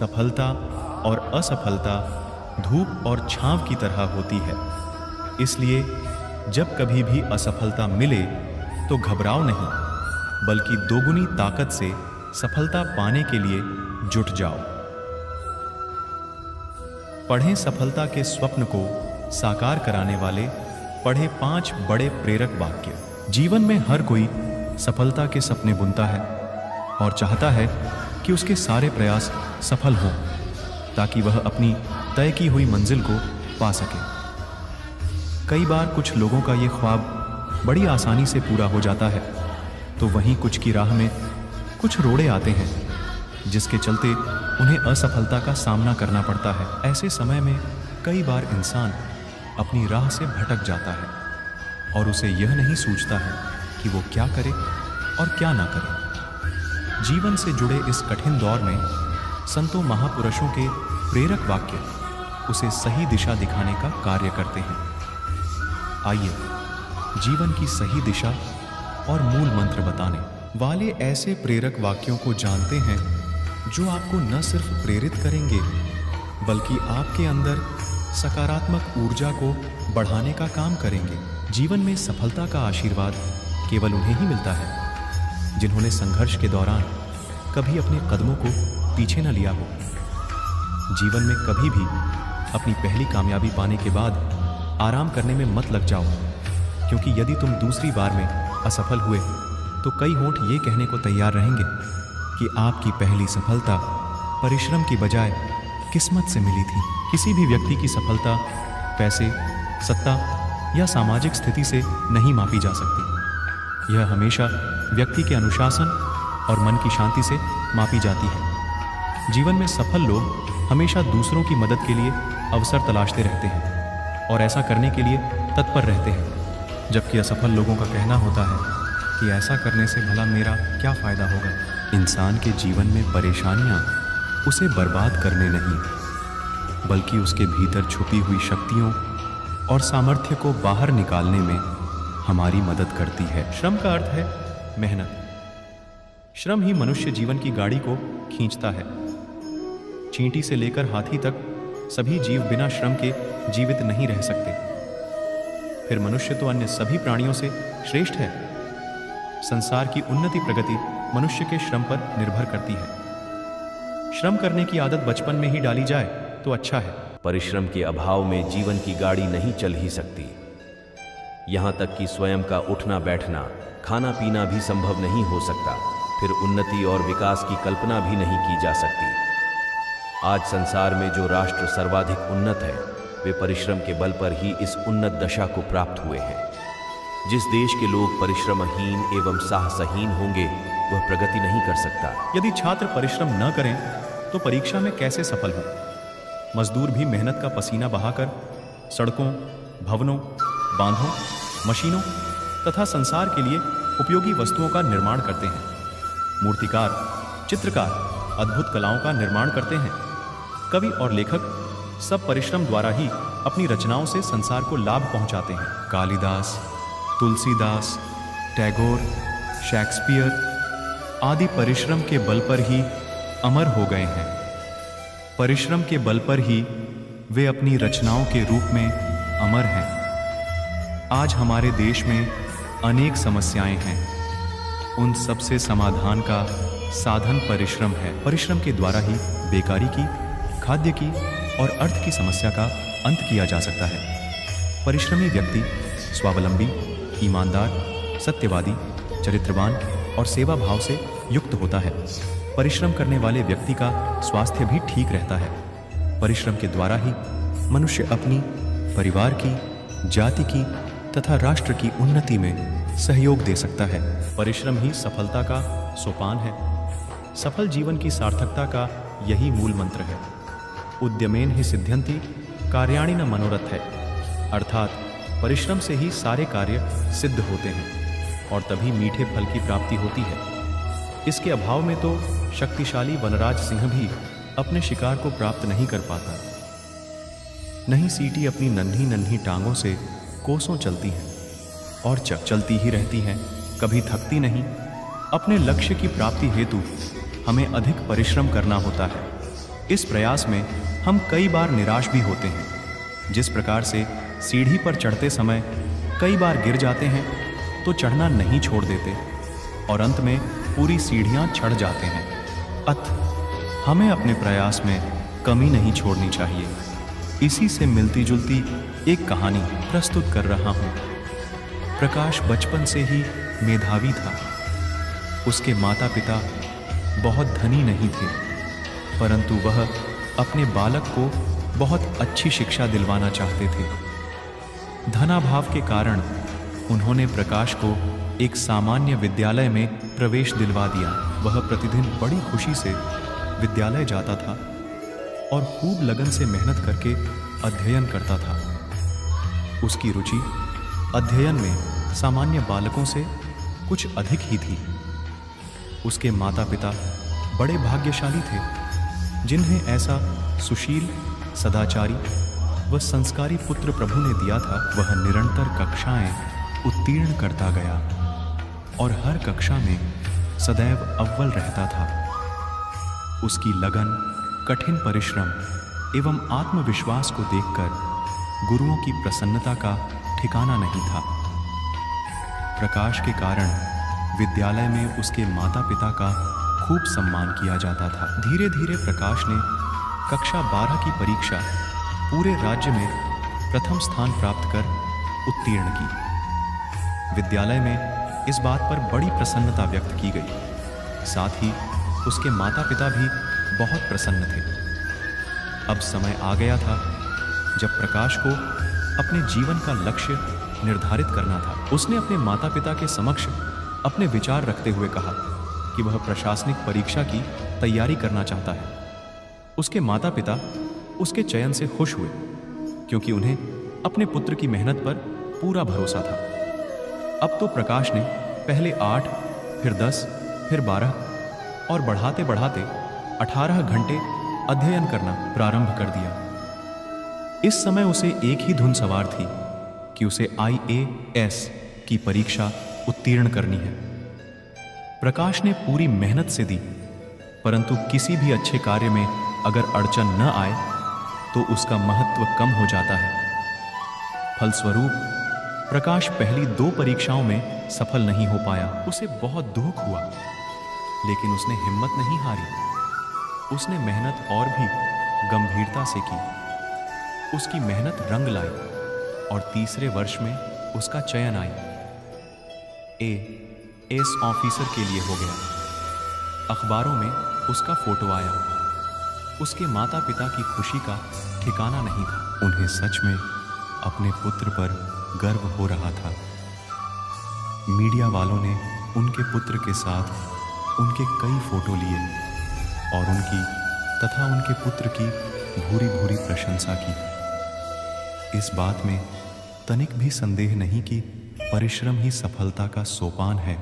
सफलता और असफलता धूप और छांव की तरह होती है। इसलिए जब कभी भी असफलता मिले तो घबराओ नहीं, बल्कि दोगुनी ताकत से सफलता पाने के लिए जुट जाओ। पढ़ें सफलता के स्वप्न को साकार कराने वाले पढ़े 5 बड़े प्रेरक वाक्य। जीवन में हर कोई सफलता के सपने बुनता है और चाहता है कि उसके सारे प्रयास सफल हों ताकि वह अपनी तय की हुई मंजिल को पा सके। कई बार कुछ लोगों का ये ख्वाब बड़ी आसानी से पूरा हो जाता है, तो वहीं कुछ की राह में कुछ रोड़े आते हैं जिसके चलते उन्हें असफलता का सामना करना पड़ता है। ऐसे समय में कई बार इंसान अपनी राह से भटक जाता है और उसे यह नहीं सूझता है कि वो क्या करे और क्या ना करे। जीवन से जुड़े इस कठिन दौर में संतों महापुरुषों के प्रेरक वाक्य उसे सही दिशा दिखाने का कार्य करते हैं। आइए जीवन की सही दिशा और मूल मंत्र बताने वाले ऐसे प्रेरक वाक्यों को जानते हैं जो आपको न सिर्फ प्रेरित करेंगे बल्कि आपके अंदर सकारात्मक ऊर्जा को बढ़ाने का काम करेंगे। जीवन में सफलता का आशीर्वाद केवल उन्हें ही मिलता है जिन्होंने संघर्ष के दौरान कभी अपने कदमों को पीछे न लिया हो। जीवन में कभी भी अपनी पहली कामयाबी पाने के बाद आराम करने में मत लग जाओ, क्योंकि यदि तुम दूसरी बार में असफल हुए तो कई होंठ ये कहने को तैयार रहेंगे कि आपकी पहली सफलता परिश्रम की बजाय किस्मत से मिली थी। किसी भी व्यक्ति की सफलता पैसे, सत्ता या सामाजिक स्थिति से नहीं मापी जा सकती। यह हमेशा व्यक्ति के अनुशासन और मन की शांति से मापी जाती है। जीवन में सफल लोग हमेशा दूसरों की मदद के लिए अवसर तलाशते रहते हैं और ऐसा करने के लिए तत्पर रहते हैं, जबकि असफल लोगों का कहना होता है कि ऐसा करने से भला मेरा क्या फ़ायदा होगा। इंसान के जीवन में परेशानियां उसे बर्बाद करने नहीं, बल्कि उसके भीतर छुपी हुई शक्तियों और सामर्थ्य को बाहर निकालने में हमारी मदद करती है। श्रम का अर्थ है मेहनत। श्रम ही मनुष्य जीवन की गाड़ी को खींचता है। चींटी से लेकर हाथी तक सभी जीव बिना श्रम के जीवित नहीं रह सकते। फिर मनुष्य तो अन्य सभी प्राणियों से श्रेष्ठ है। संसार की उन्नति प्रगति मनुष्य के श्रम पर निर्भर करती है। श्रम करने की आदत बचपन में ही डाली जाए तो अच्छा है। परिश्रम के अभाव में जीवन की गाड़ी नहीं चल ही सकती। यहाँ तक कि स्वयं का उठना बैठना, खाना पीना भी संभव नहीं हो सकता। फिर उन्नति और विकास की कल्पना भी नहीं की जा सकती। आज संसार में जो राष्ट्र सर्वाधिक उन्नत है, वे परिश्रम के बल पर ही इस उन्नत दशा को प्राप्त हुए हैं। जिस देश के लोग परिश्रमहीन एवं साहसहीन होंगे, वह प्रगति नहीं कर सकता। यदि छात्र परिश्रम न करें तो परीक्षा में कैसे सफल हों? मजदूर भी मेहनत का पसीना बहाकर सड़कों, भवनों, बांधों, मशीनों तथा संसार के लिए उपयोगी वस्तुओं का निर्माण करते हैं। मूर्तिकार, चित्रकार अद्भुत कलाओं का निर्माण करते हैं। कवि और लेखक सब परिश्रम द्वारा ही अपनी रचनाओं से संसार को लाभ पहुंचाते हैं। कालिदास, तुलसीदास, टैगोर, शेक्सपियर आदि परिश्रम के बल पर ही अमर हो गए हैं। परिश्रम के बल पर ही वे अपनी रचनाओं के रूप में अमर हैं। आज हमारे देश में अनेक समस्याएं हैं। उन सबसे समाधान का साधन परिश्रम है। परिश्रम के द्वारा ही बेकारी की, खाद्य की और अर्थ की समस्या का अंत किया जा सकता है। परिश्रमी व्यक्ति स्वावलंबी, ईमानदार, सत्यवादी, चरित्रवान और सेवा भाव से युक्त होता है। परिश्रम करने वाले व्यक्ति का स्वास्थ्य भी ठीक रहता है। परिश्रम के द्वारा ही मनुष्य अपनी, परिवार की, जाति की तथा राष्ट्र की उन्नति में सहयोग दे सकता है। परिश्रम ही सफलता का सोपान है। सफल जीवन की सार्थकता का यही मूल मंत्र है। उद्यमेन ही सिद्ध्यन्ति कार्याणि न मनोरथ है, अर्थात परिश्रम से ही सारे कार्य सिद्ध होते हैं और तभी मीठे फल की प्राप्ति होती है। इसके अभाव में तो शक्तिशाली वनराज सिंह भी अपने शिकार को प्राप्त नहीं कर पाता। नहीं सीटी अपनी नन्ही नन्ही टांगों से कोसों चलती हैं और चलती ही रहती हैं, कभी थकती नहीं। अपने लक्ष्य की प्राप्ति हेतु हमें अधिक परिश्रम करना होता है। इस प्रयास में हम कई बार निराश भी होते हैं। जिस प्रकार से सीढ़ी पर चढ़ते समय कई बार गिर जाते हैं तो चढ़ना नहीं छोड़ देते और अंत में पूरी सीढ़ियां चढ़ जाते हैं। अतः हमें अपने प्रयास में कमी नहीं छोड़नी चाहिए। इसी से मिलती जुलती एक कहानी प्रस्तुत कर रहा हूँ। प्रकाश बचपन से ही मेधावी था। उसके माता पिता बहुत धनी नहीं थे, परंतु वह अपने बालक को बहुत अच्छी शिक्षा दिलवाना चाहते थे। धनाभाव के कारण उन्होंने प्रकाश को एक सामान्य विद्यालय में प्रवेश दिलवा दिया। वह प्रतिदिन बड़ी खुशी से विद्यालय जाता था और खूब लगन से मेहनत करके अध्ययन करता था। उसकी रुचि अध्ययन में सामान्य बालकों से कुछ अधिक ही थी। उसके माता पिता बड़े भाग्यशाली थे, जिन्हें ऐसा सुशील, सदाचारी व संस्कारी पुत्र प्रभु ने दिया था। वह निरंतर कक्षाएं उत्तीर्ण करता गया और हर कक्षा में सदैव अव्वल रहता था। उसकी लगन, कठिन परिश्रम एवं आत्मविश्वास को देखकर गुरुओं की प्रसन्नता का ठिकाना नहीं था। प्रकाश के कारण विद्यालय में उसके माता पिता का खूब सम्मान किया जाता था। धीरे धीरे प्रकाश ने कक्षा 12 की परीक्षा पूरे राज्य में प्रथम स्थान प्राप्त कर उत्तीर्ण की। विद्यालय में इस बात पर बड़ी प्रसन्नता व्यक्त की गई। साथ ही उसके माता पिता भी बहुत प्रसन्न थे। अब समय आ गया था जब प्रकाश को अपने जीवन का लक्ष्य निर्धारित करना था। उसने अपने माता पिता के समक्ष अपने विचार रखते हुए कहा कि वह प्रशासनिक परीक्षा की तैयारी करना चाहता है। उसके माता पिता उसके चयन से खुश हुए, क्योंकि उन्हें अपने पुत्र की मेहनत पर पूरा भरोसा था। अब तो प्रकाश ने पहले 8, फिर 10, फिर 12 और बढ़ाते बढ़ाते 18 घंटे अध्ययन करना प्रारंभ कर दिया। इस समय उसे एक ही धुन सवार थी कि उसे IAS की परीक्षा उत्तीर्ण करनी है। प्रकाश ने पूरी मेहनत से दी, परंतु किसी भी अच्छे कार्य में अगर अड़चन न आए तो उसका महत्व कम हो जाता है। फलस्वरूप प्रकाश पहली 2 परीक्षाओं में सफल नहीं हो पाया। उसे बहुत दुख हुआ, लेकिन उसने हिम्मत नहीं हारी। उसने मेहनत और भी गंभीरता से की। उसकी मेहनत रंग लाई और तीसरे वर्ष में उसका चयन AS ऑफिसर के लिए हो गया। अखबारों में उसका फोटो आया। उसके माता पिता की खुशी का ठिकाना नहीं था। उन्हें सच में अपने पुत्र पर गर्व हो रहा था। मीडिया वालों ने उनके पुत्र के साथ उनके कई फोटो लिए और उनकी तथा उनके पुत्र की भूरी भूरी प्रशंसा की। इस बात में तनिक भी संदेह नहीं कि परिश्रम ही सफलता का सोपान है।